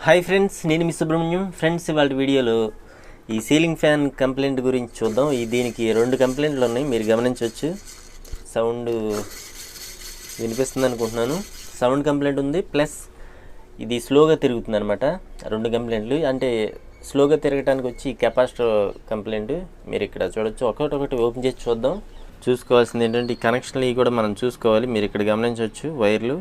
Hi friends, నేను మీ Subrahmanyam. Friends, ఇవాళ వీడియోలో ఈ సీలింగ్ ఫ్యాన్ కంప్లైంట్ గురించి చూద్దాం. దీనికి 2 కంప్లైంట్లు ఉన్నాయి, మీరు గమనించవచ్చు. సౌండ్ వినిపిస్తుంది అనుకుంటున్నాను. సౌండ్ కంప్లైంట్ ఉంది, ప్లస్ ఇది స్లోగా తిరుగుతుంది అనమాట. 2 కంప్లైంట్లు అంటే స్లోగా తిరగడానికి వచ్చి కెపాసిటర్ కంప్లైంట్. మీరు ఇక్కడ చూడొచ్చు, ఒకటి ఓపెన్ చేసి చూద్దాం. చూసుకోవాల్సింది ఏంటంటే ఈ కనెక్షన్లు ఇవి కూడా మనం చూసుకోవాలి. మీరు ఇక్కడ గమనించవచ్చు వైర్లు.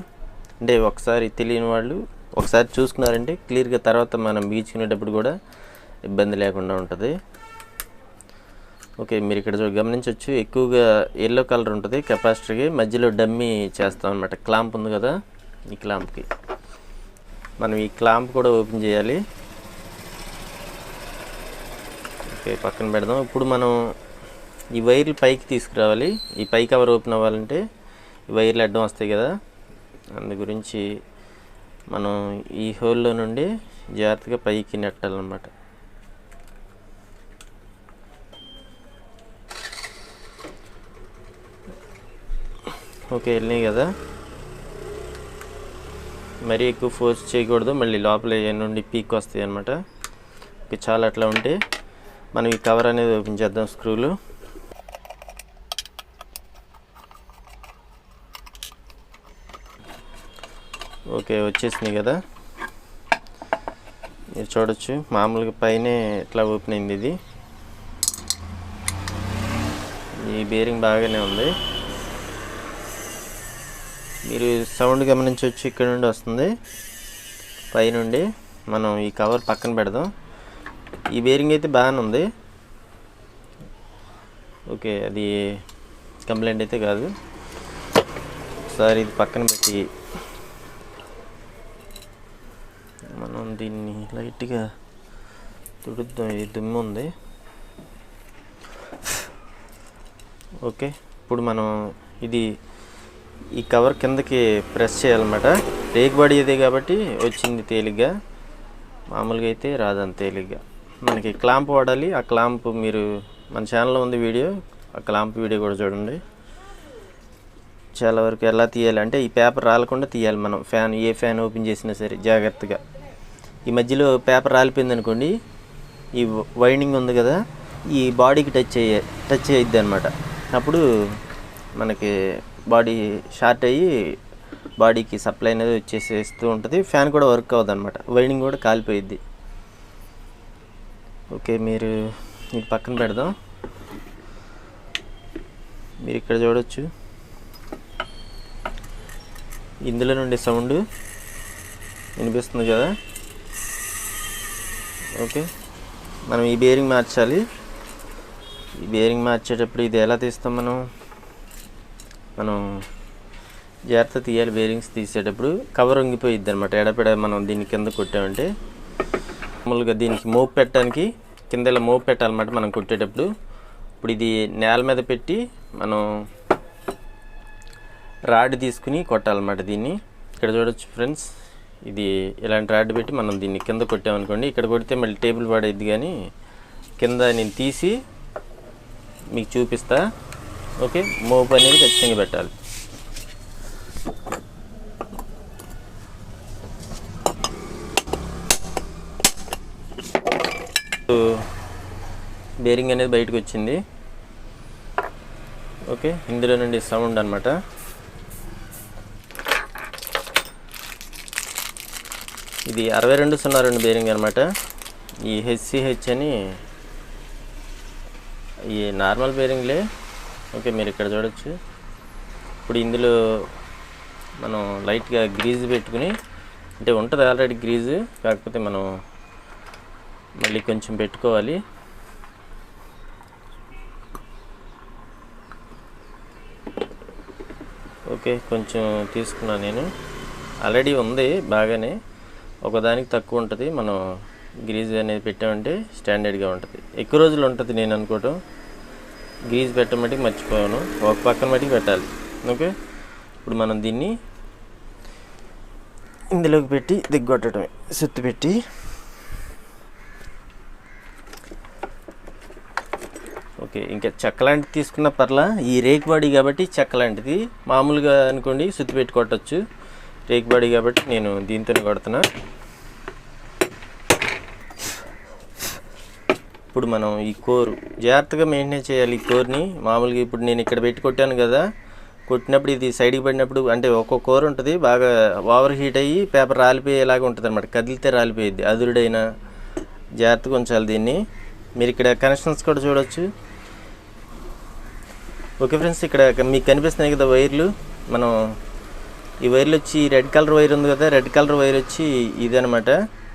అంటే ఒకసారి తెలియని వాళ్ళు ఒకసారి చూసుకున్నారంటే క్లియర్గా తర్వాత మనం బీచుకునేటప్పుడు కూడా ఇబ్బంది లేకుండా ఉంటుంది. ఓకే, మీరు ఇక్కడ గమనించవచ్చు, ఎక్కువగా ఎల్లో కలర్ ఉంటుంది కెపాసిటర్కి. మధ్యలో డమ్మీ చేస్తాం అనమాట. క్లాంప్ ఉంది కదా, ఈ క్లాంప్కి మనం ఈ క్లాంప్ కూడా ఓపెన్ చేయాలి. ఓకే, పక్కన పెడదాం. ఇప్పుడు మనం ఈ వైర్లు పైకి తీసుకురావాలి. ఈ పై కవర్ ఓపెన్ అవ్వాలంటే ఈ వైర్లు అడ్డం వస్తాయి కదా, అందు గురించి మనం ఈ హోల్లో నుండి జాగ్రత్తగా పైకి నెట్టాలన్నమాట. ఓకే, వెళ్ళినాయి కదా. మరీ ఎక్కువ ఫోర్స్ చేయకూడదు, మళ్ళీ లోపల నుండి పీక్ వస్తాయి అన్నమాట. ఓకే, చాలా అట్లా ఉంటే మనం ఈ కవర్ అనేది ఓపెన్ చేద్దాం. స్క్రూలు ఓకే వచ్చేసినాయి కదా. మీరు చూడొచ్చు, మామూలుగా పైనే ఇట్లా ఓపెన్ అయింది. ఇది ఈ బేరింగ్ బాగానే ఉంది. మీరు సౌండ్ గమనించవచ్చు, ఇక్కడ నుండి వస్తుంది పైనుండి. మనం ఈ కవర్ పక్కన పెడదాం. ఈ బేరింగ్ అయితే బాగానే ఉంది. ఓకే, అది కంప్లైంట్ అయితే కాదు. ఒకసారి ఇది పక్కన పెట్టి మనం దీన్ని లైట్గా తుడుద్దాం. ఇది దుమ్ము ఉంది. ఓకే, ఇప్పుడు మనం ఈ కవర్ కిందకి ప్రెస్ చేయాలన్నమాట. రేక్ బాడీ ఇది కాబట్టి వచ్చింది తేలిగ్గా, మామూలుగా అయితే రాదంత తేలిగ్గా. మనకి క్లాంప్ వాడాలి. ఆ క్లాంప్ మీరు మన ఛానల్లో ఉంది వీడియో, ఆ క్లాంప్ వీడియో కూడా చూడండి. చాలా వరకు ఎలా తీయాలి అంటే ఈ పేపర్ రాలకుండా తీయాలి మనం. ఏ ఫ్యాన్ ఓపెన్ చేసినా సరే జాగ్రత్తగా. ఈ మధ్యలో పేపర్ రాలిపోయింది అనుకోండి, ఈ వైండింగ్ ఉంది కదా, ఈ బాడీకి టచ్ అయ్యిద్ది అనమాట. అప్పుడు మనకి బాడీ షార్ట్ అయ్యి బాడీకి సప్లై అనేది వచ్చేసేస్తూ ఉంటుంది. ఫ్యాన్ కూడా వర్క్ అవ్వదు అనమాట, వైండింగ్ కూడా కాలిపోయిద్ది. ఓకే, మీరు ఇది పక్కన పెడదాం. మీరు ఇక్కడ చూడొచ్చు, ఇందులో నుండి సౌండ్ వినిపిస్తుంది కదా. ఓకే, మనం ఈ బేరింగ్ మార్చాలి. ఈ బేరింగ్ మార్చేటప్పుడు ఇది ఎలా తీస్తాం మనం జాగ్రత్త తీయాలి. బేరింగ్స్ తీసేటప్పుడు కవర్ వంగిపోయిద్ది అనమాట. ఎడపెడ మనం దీన్ని కింద కొట్టామంటే, మామూలుగా దీనికి మోపు పెట్టడానికి కింద ఇలా మోపు పెట్టాలన్నమాట మనం కొట్టేటప్పుడు. ఇప్పుడు ఇది నేల మీద పెట్టి మనం రాడ్ తీసుకుని కొట్టాలన్నమాట దీన్ని. ఇక్కడ చూడొచ్చు ఫ్రెండ్స్, ఇది ఇలాంటి రాడ్ పెట్టి మనం దీన్ని కింద కొట్టామనుకోండి, ఇక్కడ కొడితే మళ్ళీ టేబుల్ పడేది. కానీ కింద నేను తీసి మీకు చూపిస్తా. ఓకే, మోపు అనేది ఖచ్చితంగా పెట్టాలి. బేరింగ్ అనేది బయటకు వచ్చింది. ఓకే, ఇందులో నుండి సౌండ్ అనమాట. ఇది 6202 బేరింగ్ అనమాట. ఈ HCH అని ఈ నార్మల్ బేరింగ్లే. ఓకే, మీరు ఇక్కడ చూడొచ్చు. ఇప్పుడు ఇందులో మనం లైట్గా గ్రీజ్ పెట్టుకుని, అంటే ఉంటుంది ఆల్రెడీ గ్రీజు, కాకపోతే మనం మళ్ళీ కొంచెం పెట్టుకోవాలి. ఓకే, కొంచెం తీసుకున్నాను నేను. ఆల్రెడీ ఉంది బాగానే, ఒకదానికి తక్కువ ఉంటుంది. మనం గ్రీజ్ అనేది పెట్టామంటే స్టాండర్డ్గా ఉంటుంది, ఎక్కువ రోజులు ఉంటుంది. నేను అనుకోవటం గ్రీజ్ పెట్టమటికి మర్చిపోయాను, ఒక పక్కన మటుకు పెట్టాలి. ఓకే, ఇప్పుడు మనం దీన్ని ఇందులోకి పెట్టి దిగ్గొట్టడమే, సుత్తి పెట్టి. ఓకే, ఇంకా చెక్క లాంటిది తీసుకున్న పర్లా. ఈ రేక్ బాడీ కాబట్టి చెక్క లాంటిది, మామూలుగా అనుకోండి సుత్తి పెట్టి కొట్టచ్చు. రేక్ బాడీ కాబట్టి నేను దీంతోనే కొడుతున్నా. ఇప్పుడు మనం ఈ కోర్ జాగ్రత్తగా మెయింటైన్ చేయాలి. ఈ కోర్ని మామూలుగా ఇప్పుడు నేను ఇక్కడ పెట్టి కొట్టాను కదా, కొట్టినప్పుడు ఇది సైడ్కి పడినప్పుడు అంటే ఒక్కొక్క కోర్ ఉంటుంది, బాగా ఓవర్ హీట్ అయ్యి పేపర్ రాలిపోయేలాగా ఉంటుంది అనమాట. కదిలితే రాలిపోయిద్ది. అదురుడైనా జాగ్రత్తగా ఉంచాలి దీన్ని. మీరు ఇక్కడ కనెక్షన్స్ కూడా చూడవచ్చు. ఓకే ఫ్రెండ్స్, ఇక్కడ మీకు కనిపిస్తున్నాయి కదా వైర్లు. మనం ఈ వైర్లు వచ్చి రెడ్ కలర్ వైర్ ఉంది కదా, రెడ్ కలర్ వైర్ వచ్చి ఇదనమాట.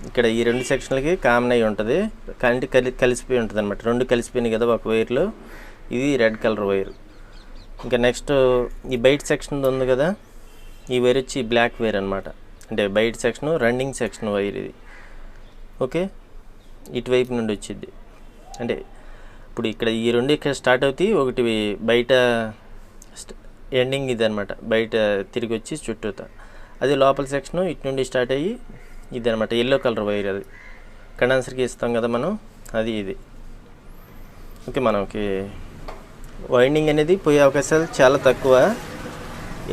ఇక్కడ ఈ రెండు సెక్షన్లకి కామన్ అయి ఉంటుంది, కరెంట్ కలిసిపోయి ఉంటుంది అనమాట. రెండు కలిసిపోయినాయి కదా ఒక వైర్లో, ఇది రెడ్ కలర్ వైర్. ఇంకా నెక్స్ట్ ఈ బయట సెక్షన్ ఉంది కదా, ఈ వైర్ వచ్చి బ్లాక్ వైర్ అనమాట. అంటే బయట సెక్షను రన్నింగ్ సెక్షన్ వైర్ ఇది. ఓకే, ఇటువైపు నుండి వచ్చింది. అంటే ఇప్పుడు ఇక్కడ ఈ రెండు ఇక్కడ స్టార్ట్ అవుతాయి, ఒకటి బయట ఎండింగ్ ఇది అనమాట, బయట తిరిగి వచ్చి చుట్టూతా. అది లోపల సెక్షను ఇటు నుండి స్టార్ట్ అయ్యి ఇది అనమాట, ఎల్లో కలర్ వైర్. అది కండెన్సర్కి ఇస్తాం కదా మనం, అది ఇది. ఓకే, మనకి వైండింగ్ అనేది పోయే అవకాశాలు చాలా తక్కువ.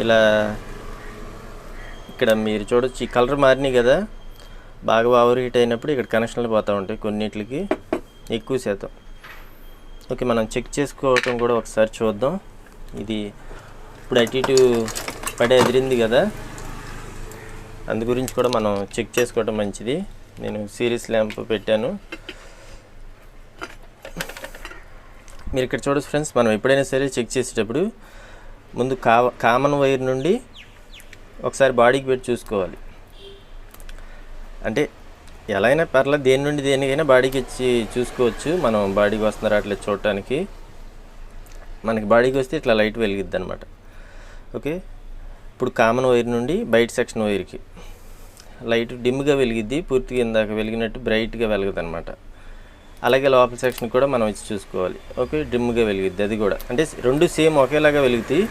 ఇలా ఇక్కడ మీరు చూడొచ్చు, ఈ కలర్ మారినాయి కదా, బాగా ఓవర్ హీట్ అయినప్పుడు ఇక్కడ కనెక్షన్లు పోతూ ఉంటాయి కొన్నిటికి ఎక్కువ శాతం. ఓకే, మనం చెక్ చేసుకోవటం కూడా ఒకసారి చూద్దాం. ఇది ఇప్పుడు అటు ఇటు పడే ఎదిరింది కదా, అందు గురించి కూడా మనం చెక్ చేసుకోవటం మంచిది. నేను సిరీస్ ల్యాంప్ పెట్టాను. మీరు ఇక్కడ చూడొచ్చు ఫ్రెండ్స్, మనం ఎప్పుడైనా సరే చెక్ చేసేటప్పుడు ముందు కామన్ వైర్ నుండి ఒకసారి బాడీకి పెట్టి చూసుకోవాలి. అంటే ఎలా అయినా పర్లేదు, దేని నుండి దేనికైనా బాడీకి ఇచ్చి చూసుకోవచ్చు. మనం బాడీకి వస్తున్నారా అట్లా చూడటానికి. మనకి బాడీకి వస్తే ఇట్లా లైట్ వెలిగిద్ది అనమాట. ఓకే, ఇప్పుడు కామన్ వైర్ నుండి బయట సెక్షన్ వైర్కి లైట్ డిమ్గా వెలిగిద్ది, పూర్తిగా ఇందాక వెలిగినట్టు బ్రైట్గా వెలగదు అనమాట. అలాగే లోపల సెక్షన్ కూడా మనం ఇచ్చి చూసుకోవాలి. ఓకే, డిమ్గా వెలిగిద్ది అది కూడా. అంటే రెండు సేమ్ ఒకేలాగా వెలుగుతాయి.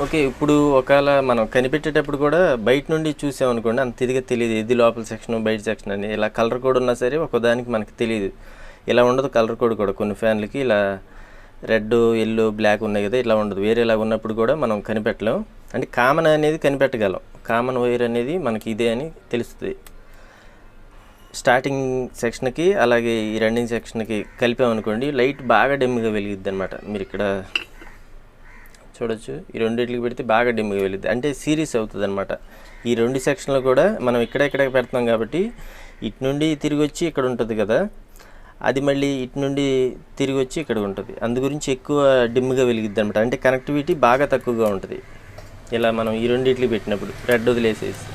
ఓకే, ఇప్పుడు ఒకవేళ మనం కనిపెట్టేటప్పుడు కూడా బయట నుండి చూసామనుకోండి, అంత ఇదిగా తెలియదు ఇది లోపల సెక్షన్ బయట సెక్షన్ అని. ఇలా కలర్ కోడ్ ఉన్నా సరే ఒకదానికి మనకి తెలియదు. ఇలా ఉండదు కలర్ కోడ్ కూడా. కొన్ని ఫ్యాన్లకి ఇలా రెడ్ ఎల్లో బ్లాక్ ఉన్నాయి కదా, ఇలా ఉండదు. వేరేలాగా ఉన్నప్పుడు కూడా మనం కనిపెట్టలేం. అంటే కామన్ అనేది కనిపెట్టగలం. కామన్ వైర్ అనేది మనకి ఇదే అని తెలుస్తుంది. స్టార్టింగ్ సెక్షన్కి అలాగే ఈ రన్నింగ్ సెక్షన్కి కలిపామనుకోండి, లైట్ బాగా డిమ్గా వెలిగిద్ది అనమాట. మీరు ఇక్కడ చూడొచ్చు, ఈ రెండింటికి పెడితే బాగా డిమ్గా వెలిగిద్ది. అంటే సిరీస్ అవుతుంది అనమాట. ఈ రెండు సెక్షన్లో కూడా మనం ఇక్కడ పెడుతున్నాం కాబట్టి ఇటు నుండి తిరిగి వచ్చి ఇక్కడ ఉంటుంది కదా, అది మళ్ళీ ఇటు నుండి తిరిగి వచ్చి ఇక్కడ ఉంటుంది. అందు గురించి ఎక్కువ డిమ్గా వెలిగిద్ది అనమాట. అంటే కనెక్టివిటీ బాగా తక్కువగా ఉంటుంది. ఇలా మనం ఈ రెండింటికి పెట్టినప్పుడు రెడ్ వదిలేసేసి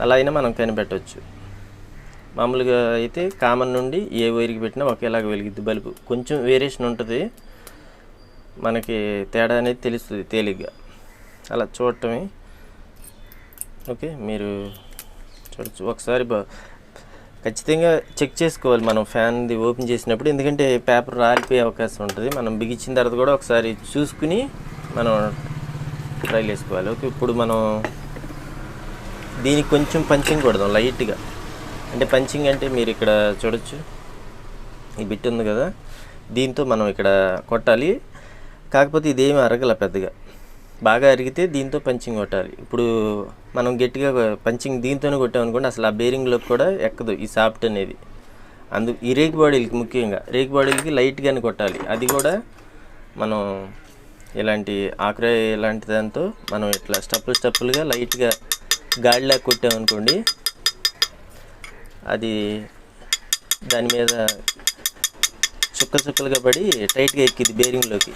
అలా అయినా మనం కనిపెట్టవచ్చు. మామూలుగా అయితే కామన్ నుండి ఏ వైర్కి పెట్టినా ఒకేలాగా వెలిగిద్ది బల్బు. కొంచెం వేరియేషన్ ఉంటుంది, మనకి తేడా అనేది తెలుస్తుంది తేలిగ్గా. అలా చూడటమే. ఓకే, మీరు చూడవచ్చు. ఒకసారి ఖచ్చితంగా చెక్ చేసుకోవాలి మనం ఫ్యాన్ది ఓపెన్ చేసినప్పుడు, ఎందుకంటే పేపర్ రాలిపోయే అవకాశం ఉంటుంది. మనం బిగించిన తర్వాత కూడా ఒకసారి చూసుకుని మనం ట్రైల్ వేసుకోవాలి. ఓకే, ఇప్పుడు మనం దీనికి కొంచెం పంచింగ్ కొడదాం లైట్గా. అంటే పంచింగ్ అంటే మీరు ఇక్కడ చూడొచ్చు, ఈ బిట్ ఉంది కదా, దీంతో మనం ఇక్కడ కొట్టాలి. కాకపోతే ఇదేమి అరగల పెద్దగా, బాగా అరిగితే దీంతో పంచింగ్ కొట్టాలి. ఇప్పుడు మనం గట్టిగా పంచింగ్ దీంతోనే కొట్టామనుకోండి, అసలు ఆ బేరింగ్లోకి కూడా ఎక్కదు ఈ సాఫ్ట్ అనేది. ఈ రేక్ బాడీలకి ముఖ్యంగా రేక్ బాడీలకి లైట్గానే కొట్టాలి. అది కూడా మనం ఇలాంటి ఆకురాయి ఇలాంటి దాంతో మనం ఇట్లా స్టప్పులుగా లైట్గా గాడిలా కొట్టామనుకోండి, అది దాని మీద చుక్కలుగా పడి టైట్గా ఎక్కింది బేరింగ్లోకి.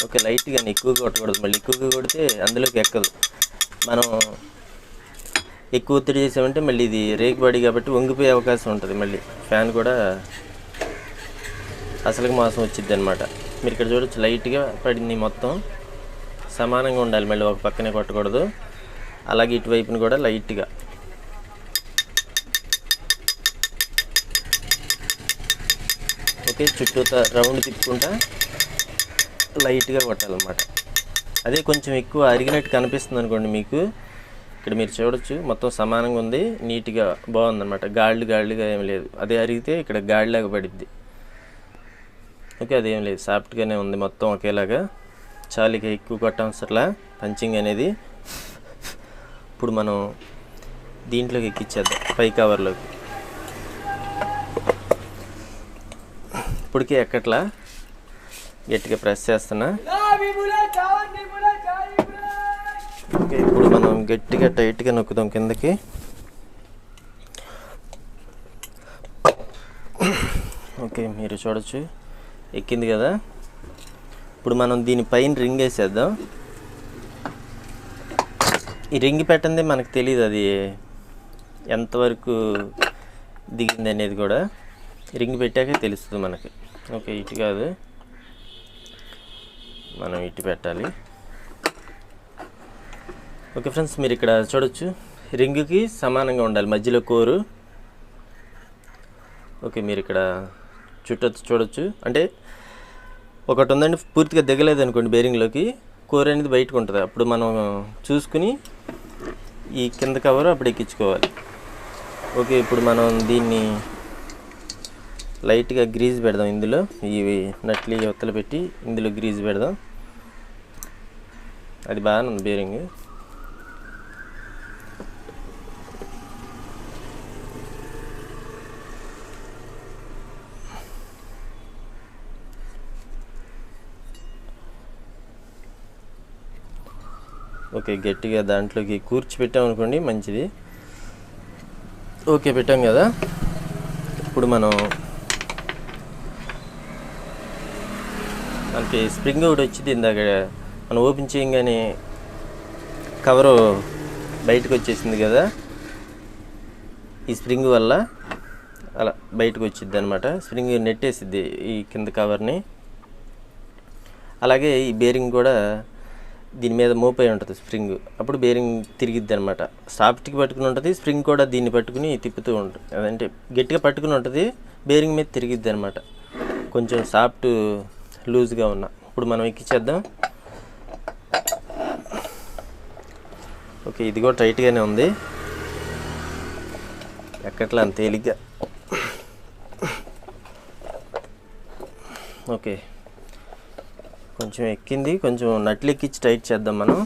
ఓకే, లైట్గా ఎక్కువగా కొట్టకూడదు, మళ్ళీ ఎక్కువగా కొడితే అందులోకి ఎక్కదు. మనం ఎక్కువ ఒత్తిడి చేసామంటే మళ్ళీ ఇది రేక్ బాడీ కాబట్టి వంగిపోయే అవకాశం ఉంటుంది. మళ్ళీ ఫ్యాన్ కూడా అసలుకి మోసం వచ్చింది అనమాట. మీరు ఇక్కడ చూడొచ్చు, లైట్గా పడింది, మొత్తం సమానంగా ఉండాలి. మళ్ళీ ఒక పక్కనే కొట్టకూడదు. అలాగే ఇటువైపుని కూడా లైట్గా. ఓకే, చుట్టూతా రౌండ్ తిప్పుకుంటా లైట్గా కొట్టాలన్నమాట. అదే కొంచెం ఎక్కువ అరిగినట్టు కనిపిస్తుంది అనుకోండి మీకు, ఇక్కడ మీరు చూడొచ్చు మొత్తం సమానంగా ఉంది, నీట్గా బాగుందన్నమాట. గాడిగా ఏం లేదు. అదే అరిగితే ఇక్కడ గాడిలాగా పడిద్ది. ఓకే, అదేం లేదు, సాఫ్ట్గానే ఉంది మొత్తం ఒకేలాగా. చాలిగా ఎక్కువ కొట్టవసరలా పంచింగ్ అనేది. ఇప్పుడు మనం దీంట్లోకి ఎక్కించేద్దాం పై కవర్లోకి. ఇప్పటికే ఎక్కట్లా గట్టిగా ప్రెస్ చేస్తున్నా. ఓకే, ఇప్పుడు మనం గట్టిగా టైట్గా నొక్కుదాం కిందకి. ఓకే, మీరు చూడొచ్చు ఎక్కింది కదా. ఇప్పుడు మనం దీని పైన రింగ్ వేసేద్దాం. ఈ రింగ్ పెట్టండి మనకు తెలియదు అది ఎంతవరకు దిగింది అనేది కూడా. రింగ్ పెట్టాకే తెలుస్తుంది మనకి. ఓకే, ఇటు కాదు, మనం ఇటు పెట్టాలి. ఓకే ఫ్రెండ్స్, మీరు ఇక్కడ చూడొచ్చు రింగుకి సమానంగా ఉండాలి మధ్యలో కోరు. ఓకే, మీరు ఇక్కడ చూడొచ్చు. అంటే ఒకటి ఉందండి పూర్తిగా దిగలేదు అనుకోండి బేరింగ్లోకి, కోర్ అనేది బయటకు ఉంటుంది. అప్పుడు మనం చూసుకుని ఈ కింద కవర్ అప్పుడు ఎక్కించుకోవాలి. ఓకే, ఇప్పుడు మనం దీన్ని లైట్గా గ్రీజ్ పెడదాం. ఇందులో ఇవి నట్లు ఒత్తలు పెట్టి ఇందులో గ్రీజ్ పెడదాం. అది బాగానే ఉంది బేరింగ్. ఓకే, గట్టిగా దాంట్లోకి కూర్చిపెట్టామనుకోండి మంచిది. ఓకే, పెట్టాం కదా. ఇప్పుడు మనకి స్ప్రింగ్ ఒకటి వచ్చింది ఇందాక మనం ఓపెన్ చేయగానే కవరు బయటకు వచ్చేసింది కదా. ఈ స్ప్రింగ్ వల్ల అలా బయటకు వచ్చింది అనమాట. స్ప్రింగ్ నెట్టేసిద్ది ఈ కింద కవర్ని. అలాగే ఈ బేరింగ్ కూడా దీని మీద మోపై ఉంటుంది స్ప్రింగ్. అప్పుడు బేరింగ్ తిరిగిద్ది అనమాట. సాఫ్ట్కి పట్టుకుని ఉంటుంది, స్ప్రింగ్ కూడా దీన్ని పట్టుకుని తిప్పుతూ ఉంటుంది. అదంటే గట్టిగా పట్టుకుని ఉంటుంది, బేరింగ్ మీద తిరిగిద్ది అనమాట. కొంచెం సాఫ్ట్ లూజ్గా ఉన్న. ఇప్పుడు మనం ఎక్కించేద్దాం. ఓకే, ఇది కూడా టైట్గానే ఉంది, ఎక్కట్లా అంత తేలిగ్గా. ఓకే, కొంచెం ఎక్కింది. కొంచెం నట్లు ఎక్కించి టైట్ చేద్దాం మనం,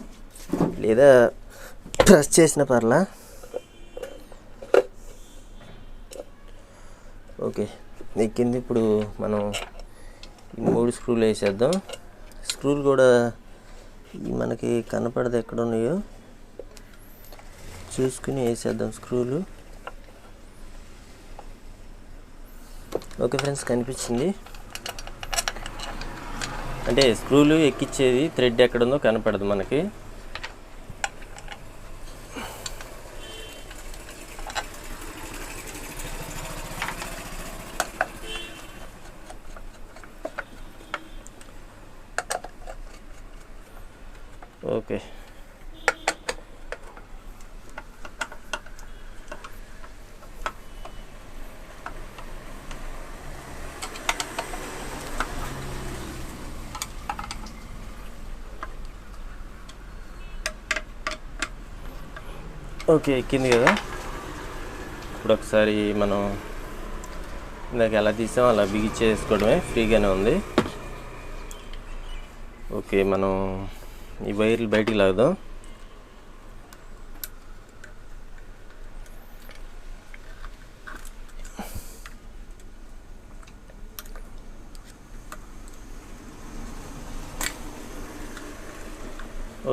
లేదా ప్రెస్ చేసిన పర్లా. ఓకే, ఎక్కింది. ఇప్పుడు మనం ఈ 3 స్క్రూలు వేసేద్దాం. స్క్రూలు కూడా మనకి కనపడదు ఎక్కడ ఉన్నాయో చూసుకుని వేసేద్దాం స్క్రూలు. ఓకే ఫ్రెండ్స్, కనిపించింది. అంటే స్క్రూలు ఎక్కించేది థ్రెడ్ ఎక్కడుందో కనపడదు మనకి. ఓకే, ఓకే ఎక్కింది కదా. ఇప్పుడు ఒకసారి మనం ఇందాక ఎలా తీసాం అలా బిగించేసుకోవడమే, ఫ్రీగానే ఉంది. ఓకే, మనం ఈ వైర్లు బయటికి లాగుదాం.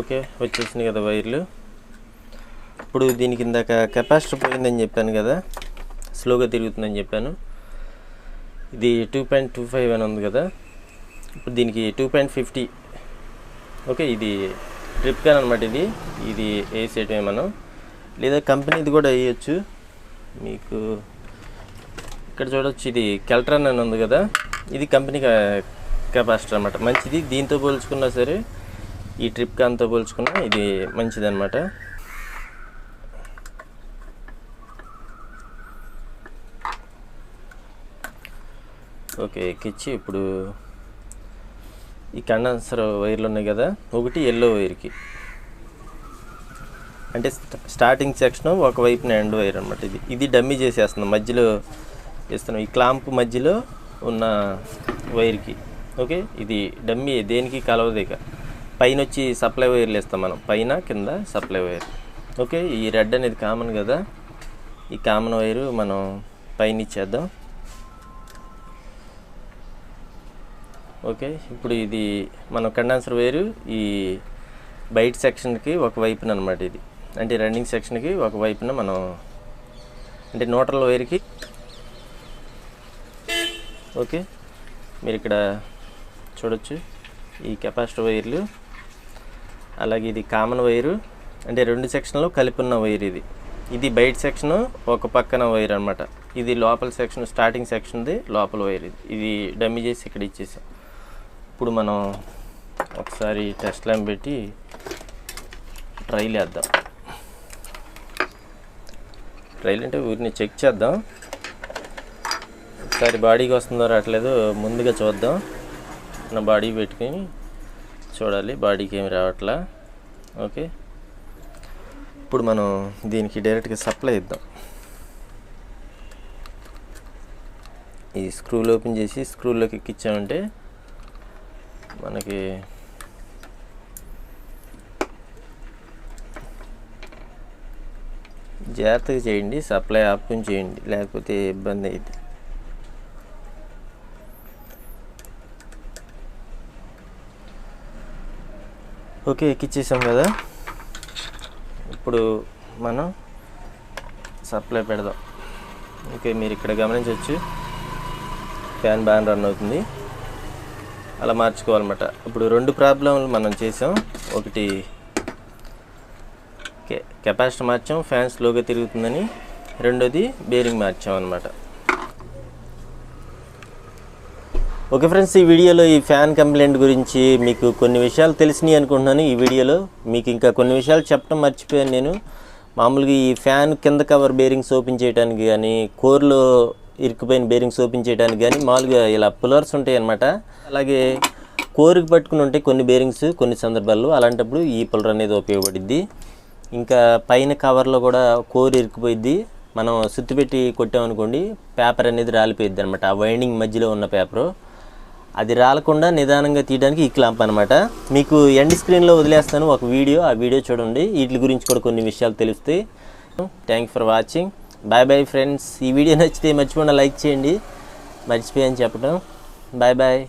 ఓకే, వచ్చేసినాయి కదా వైర్లు. ఇప్పుడు దీనికి ఇందాక కెపాసిటర్ పోయిందని చెప్పాను కదా, స్లోగా తిరుగుతుందని చెప్పాను. ఇది 2.25 అని ఉంది కదా. ఇప్పుడు దీనికి 2.50. ఓకే, ఇది ట్రిప్ కాన్ అనమాట. ఇది వేసేయటమే మనం, లేదా కంపెనీది కూడా వేయచ్చు. మీకు ఇక్కడ చూడవచ్చు, ఇది కెల్ట్రాన్ అని ఉంది కదా, ఇది కంపెనీ కెపాసిటర్ అనమాట. మంచిది, దీంతో పోల్చుకున్నా సరే ఈ ట్రిప్ కాన్తో పోల్చుకున్నా ఇది మంచిది అనమాట. ఓకే, ఎక్కించి ఇప్పుడు ఈ కండెన్సర్ వైర్లు ఉన్నాయి కదా, ఒకటి ఎల్లో వైర్కి అంటే స్టార్టింగ్ సెక్షన్ ఒకవైపున ఎండ్ వైర్ అనమాట. ఇది డమ్మీ చేసేస్తున్నాం, మధ్యలో వేస్తున్నాం ఈ క్లాంప్ మధ్యలో ఉన్న వైర్కి. ఓకే, ఇది డమ్మీ, దేనికి కలవదు. ఇక పైన వచ్చి సప్లై వైర్లు వేస్తాం మనం, పైన కింద సప్లై వైర్. ఓకే, ఈ రెడ్ అనేది కామన్ కదా, ఈ కామన్ వైరు మనం పైన ఇచ్చేద్దాం. ఓకే, ఇప్పుడు ఇది మనం కండెన్సర్ వైరు ఈ బయట సెక్షన్కి ఒక వైపున అనమాట, ఇది అంటే రన్నింగ్ సెక్షన్కి ఒక వైపున మనం అంటే న్యూట్రల్ వైర్కి. ఓకే, మీరు ఇక్కడ చూడొచ్చు ఈ కెపాసిటర్ వైర్లు, అలాగే ఇది కామన్ వైరు అంటే 2 సెక్షన్లు కలిపి ఉన్న వైర్. ఇది బయట సెక్షను ఒక పక్కన వైర్ అనమాట, ఇది లోపల సెక్షన్ స్టార్టింగ్ సెక్షన్ది లోపల వైర్. ఇది డమ్మీ చేసి ఇక్కడ ఇచ్చేసాం. ఇప్పుడు మనం ఒకసారి టెస్ట్ ల్యాంప్ పెట్టి ట్రైల్ వేద్దాం. ట్రైల్ అంటే ఊరిని చెక్ చేద్దాం, ఒకసారి బాడీకి వస్తుందో రావట్లేదో ముందుగా చూద్దాం. నా బాడీ పెట్టుకొని చూడాలి, బాడీకి ఏమి రావట్లా. ఓకే, ఇప్పుడు మనం దీనికి డైరెక్ట్గా సప్లై ఇద్దాం. ఈ స్క్రూలు ఓపెన్ చేసి స్క్రూలోకి ఎక్కించామంటే మనకి జాగ్రత్తగా చేయండి, సప్లై ఆపుకొని చేయండి, లేకపోతే ఇబ్బంది అయింది. ఓకే, ఎక్కిచ్చేసాం కదా, ఇప్పుడు మనం సప్లై పెడదాం. ఓకే, మీరు ఇక్కడ గమనించవచ్చు ఫ్యాన్ బాగా రన్ అవుతుంది, అలా మార్చుకోవాలన్నమాట. ఇప్పుడు 2 ప్రాబ్లంలు మనం చేసాం, ఒకటి కెపాసిటర్ మార్చాం, ఫ్యాన్ స్లోగా తిరుగుతుందని, రెండోది బేరింగ్ మార్చాం అనమాట. ఓకే ఫ్రెండ్స్, ఈ వీడియోలో ఈ ఫ్యాన్ కంప్లైంట్ గురించి మీకు కొన్ని విషయాలు తెలిసినాయి అనుకుంటున్నాను. ఈ వీడియోలో మీకు ఇంకా కొన్ని విషయాలు చెప్పడం మర్చిపోయాను నేను. మామూలుగా ఈ ఫ్యాన్ కింద కవర్ బేరింగ్స్ ఓపెన్ చేయడానికి కానీ, కోర్లో ఇరుక్కుపోయిన బేరింగ్స్ ఓపెన్ చేయడానికి కానీ మామూలుగా ఇలా పులర్స్ ఉంటాయి అన్నమాట. అలాగే కోర్కి పట్టుకుని ఉంటాయి కొన్ని బేరింగ్స్ కొన్ని సందర్భాల్లో, అలాంటప్పుడు ఈ పులర్ అనేది ఉపయోగపడుద్ది. ఇంకా పైన కవర్లో కూడా కోర్ ఇరుక్కుపోయిద్ది, మనం సుత్తి పెట్టి కొట్టామనుకోండి పేపర్ అనేది రాలిపోయిద్ది అనమాట. ఆ వైండింగ్ మధ్యలో ఉన్న పేపరు అది రాలకుండా నిదానంగా తీయడానికి ఈ క్లాంప్ అనమాట. మీకు ఎండ్ స్క్రీన్లో వదిలేస్తాను ఒక వీడియో, ఆ వీడియో చూడండి, వీటి గురించి కూడా కొన్ని విషయాలు తెలుస్తాయి. Thank for watching, bye bye friends. ఈ వీడియో నచ్చితే మర్చిపోకుండా లైక్ చేయండి, మర్చిపోయాను చెప్పడం. Bye bye.